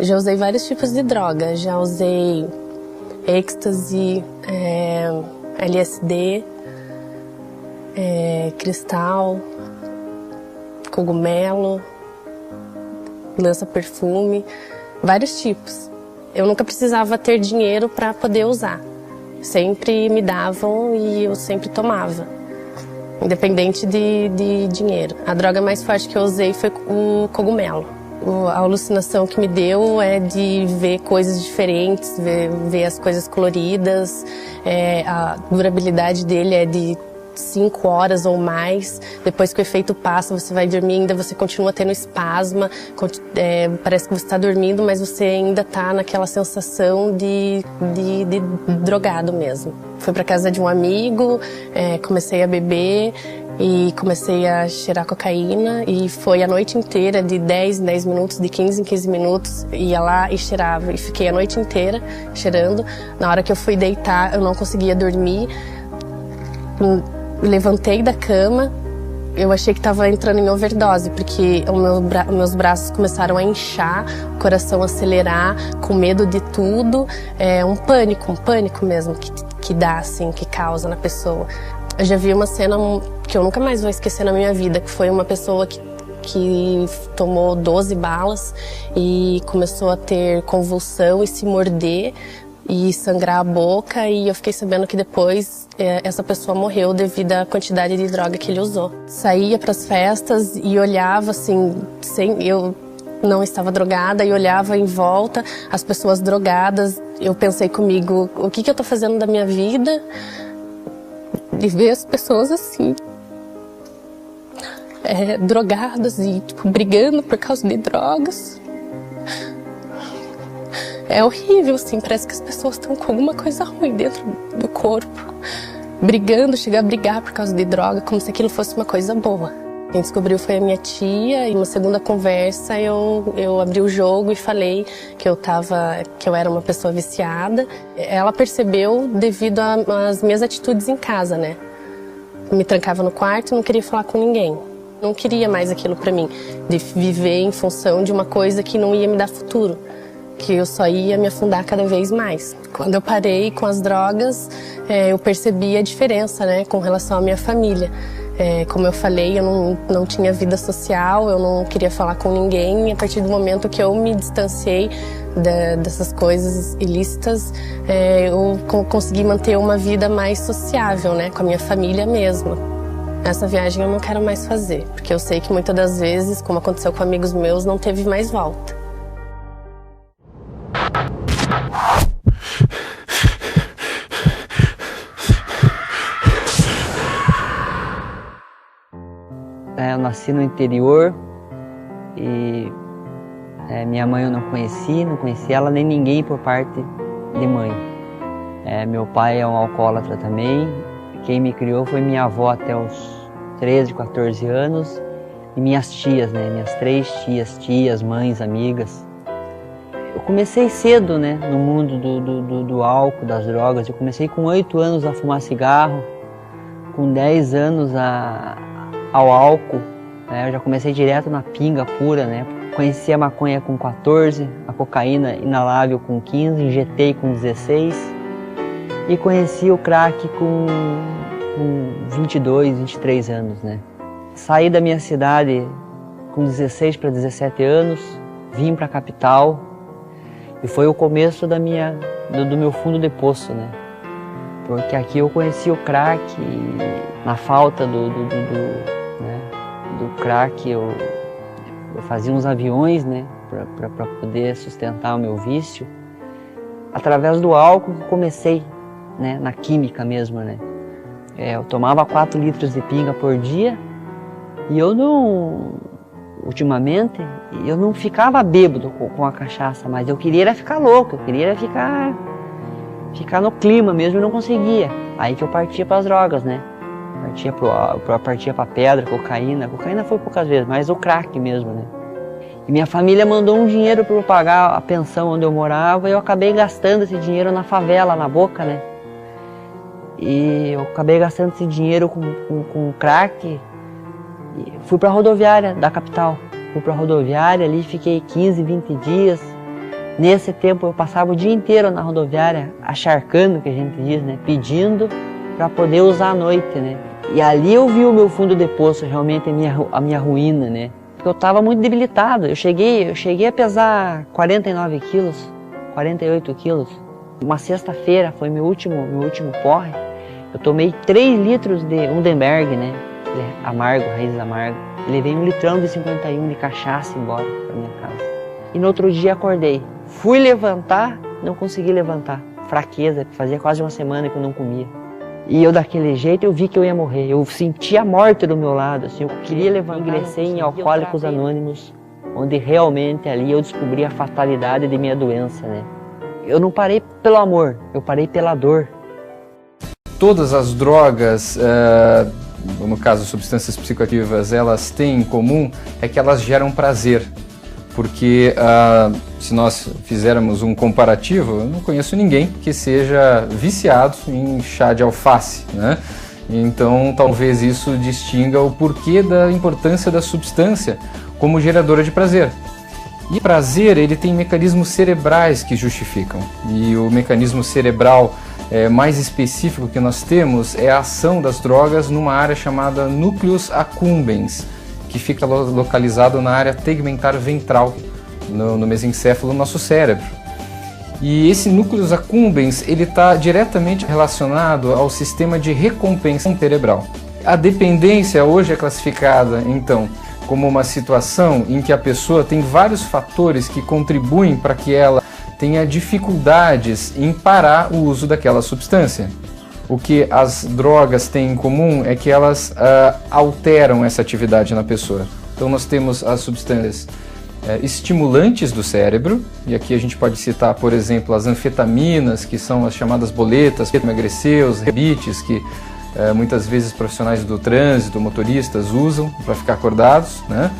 Já usei vários tipos de droga, já usei êxtase, LSD, cristal, cogumelo, lança-perfume, vários tipos. Eu nunca precisava ter dinheiro para poder usar. Sempre me davam e eu sempre tomava, independente de dinheiro. A droga mais forte que eu usei foi o cogumelo. A alucinação que me deu é de ver coisas diferentes, ver as coisas coloridas. A durabilidade dele é de 5 horas ou mais. Depois que o efeito passa, você vai dormir, ainda você continua tendo espasma. Parece que você está dormindo, mas você ainda está naquela sensação de drogado mesmo. Fui para casa de um amigo, comecei a beber e comecei a cheirar cocaína, e foi a noite inteira, de 10 em 10 minutos, de 15 em 15 minutos, ia lá e cheirava, e fiquei a noite inteira cheirando. Na hora que eu fui deitar, eu não conseguia dormir, levantei da cama, eu achei que estava entrando em overdose, porque meus braços começaram a inchar, o coração a acelerar, com medo de tudo, um pânico mesmo que dá, assim, que causa na pessoa. Eu já vi uma cena que eu nunca mais vou esquecer na minha vida, que foi uma pessoa que tomou 12 balas e começou a ter convulsão e se morder e sangrar a boca, e eu fiquei sabendo que depois essa pessoa morreu devido à quantidade de droga que ele usou. Saía para as festas e olhava assim, eu não estava drogada, e olhava em volta as pessoas drogadas. Eu pensei comigo, o que eu estou fazendo da minha vida? De ver as pessoas assim, drogadas e brigando por causa de drogas. É horrível, assim, parece que as pessoas estão com alguma coisa ruim dentro do corpo, brigando, chegar a brigar por causa de droga, como se aquilo fosse uma coisa boa. Quem descobriu foi a minha tia, e numa segunda conversa eu abri o jogo e falei que eu era uma pessoa viciada. Ela percebeu devido às minhas atitudes em casa, né? Me trancava no quarto e não queria falar com ninguém. Não queria mais aquilo pra mim, de viver em função de uma coisa que não ia me dar futuro, que eu só ia me afundar cada vez mais. Quando eu parei com as drogas, eu percebi a diferença, né, com relação à minha família. Como eu falei, eu não tinha vida social, eu não queria falar com ninguém, e a partir do momento que eu me distanciei dessas coisas ilícitas, eu consegui manter uma vida mais sociável, né, com a minha família mesmo. Essa viagem eu não quero mais fazer, porque eu sei que muitas das vezes, como aconteceu com amigos meus, não teve mais volta. Eu nasci no interior e minha mãe eu não conheci ela nem ninguém por parte de mãe. Meu pai é um alcoólatra também. Quem me criou foi minha avó até os 13, 14 anos e minhas tias, né? Minhas 3 tias, mães, amigas. Eu comecei cedo, né, no mundo do álcool, das drogas. Eu comecei com 8 anos a fumar cigarro, com 10 anos ao álcool, né? Eu já comecei direto na pinga pura, né? Conheci a maconha com 14, a cocaína inalável com 15, injetei com 16 e conheci o crack com 22, 23 anos, né? Saí da minha cidade com 16 para 17 anos, vim para a capital e foi o começo do meu fundo de poço, né? Porque aqui eu conheci o crack e na falta do crack eu fazia uns aviões, né, para poder sustentar o meu vício. Através do álcool eu comecei, né, na química mesmo, né. Eu tomava 4 litros de pinga por dia e ultimamente, eu não ficava bêbado com a cachaça, mas eu queria era ficar louco, eu queria era ficar no clima mesmo e não conseguia. Aí que eu partia para as drogas, né. Partia para pedra, cocaína. Cocaína foi poucas vezes, mas o crack mesmo, né. E minha família mandou um dinheiro para eu pagar a pensão onde eu morava e eu acabei gastando esse dinheiro na favela, na Boca, né. E eu acabei gastando esse dinheiro com crack e fui para a rodoviária da capital. Fui para a rodoviária ali, fiquei 15, 20 dias Nesse tempo eu passava o dia inteiro na rodoviária, acharcando, que a gente diz, né? Pedindo para poder usar à noite, né? E ali eu vi o meu fundo de poço, realmente a minha ruína, né? Porque eu estava muito debilitado. Eu cheguei a pesar 49 quilos, 48 quilos. Uma sexta-feira foi meu último porre. Eu tomei 3 litros de Undenberg, né? Amargo, raiz amargo. Levei 1 litrão de 51 de cachaça embora para minha casa. E no outro dia acordei. Fui levantar, não consegui levantar. Fraqueza, fazia quase uma semana que eu não comia. E eu daquele jeito eu vi que eu ia morrer. Eu senti a morte do meu lado, assim. Eu queria levantar. Ingressei em Alcoólicos Anônimos, onde realmente ali eu descobri a fatalidade de minha doença, né? Eu não parei pelo amor, eu parei pela dor. Todas as drogas, no caso substâncias psicoativas, elas têm em comum é que elas geram prazer. Porque se nós fizermos um comparativo, eu não conheço ninguém que seja viciado em chá de alface, né? Então talvez isso distinga o porquê da importância da substância como geradora de prazer. E prazer, ele tem mecanismos cerebrais que justificam. E o mecanismo cerebral mais específico que nós temos é a ação das drogas numa área chamada núcleus accumbens, que fica localizado na área tegmentar ventral, no mesencéfalo do nosso cérebro. E esse núcleus accumbens, ele está diretamente relacionado ao sistema de recompensa cerebral. A dependência hoje é classificada, então, como uma situação em que a pessoa tem vários fatores que contribuem para que ela tenha dificuldades em parar o uso daquela substância. O que as drogas têm em comum é que elas alteram essa atividade na pessoa. Então nós temos as substâncias estimulantes do cérebro, e aqui a gente pode citar, por exemplo, as anfetaminas, que são as chamadas boletas, para emagrecer, os rebites, que muitas vezes profissionais do trânsito, motoristas, usam para ficar acordados, né?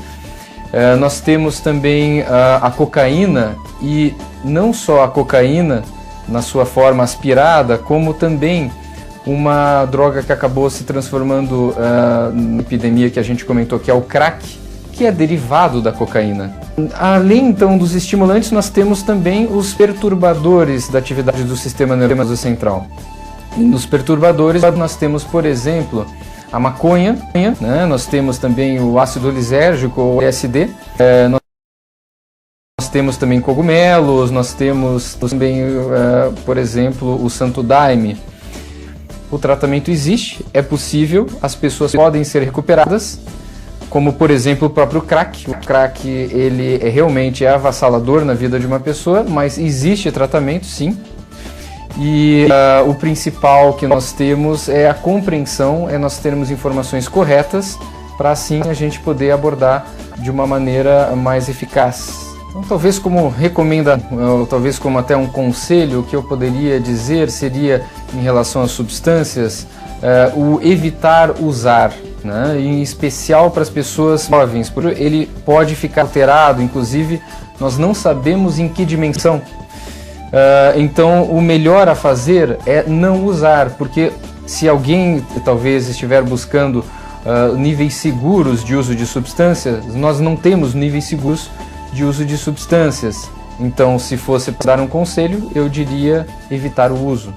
Nós temos também a cocaína, e não só a cocaína na sua forma aspirada, como também uma droga que acabou se transformando na epidemia que a gente comentou, que é o crack, que é derivado da cocaína. Além então dos estimulantes, nós temos também os perturbadores da atividade do sistema nervoso central. Nos perturbadores nós temos, por exemplo, a maconha, né? Nós temos também o ácido lisérgico, ou LSD, nós temos também cogumelos, nós temos também, por exemplo, o santo daime. O tratamento existe, é possível, as pessoas podem ser recuperadas, como por exemplo o próprio crack. O crack, ele realmente é avassalador na vida de uma pessoa, mas existe tratamento, sim. E o principal que nós temos é a compreensão, é nós termos informações corretas para assim a gente poder abordar de uma maneira mais eficaz. Então, talvez como talvez como até um conselho, o que eu poderia dizer seria, em relação às substâncias, o evitar usar, né? Em especial para as pessoas jovens, porque ele pode ficar alterado, inclusive nós não sabemos em que dimensão. Então o melhor a fazer é não usar, porque se alguém talvez estiver buscando níveis seguros de uso de substâncias, nós não temos níveis seguros de uso de substâncias. Então, se fosse dar um conselho, eu diria evitar o uso.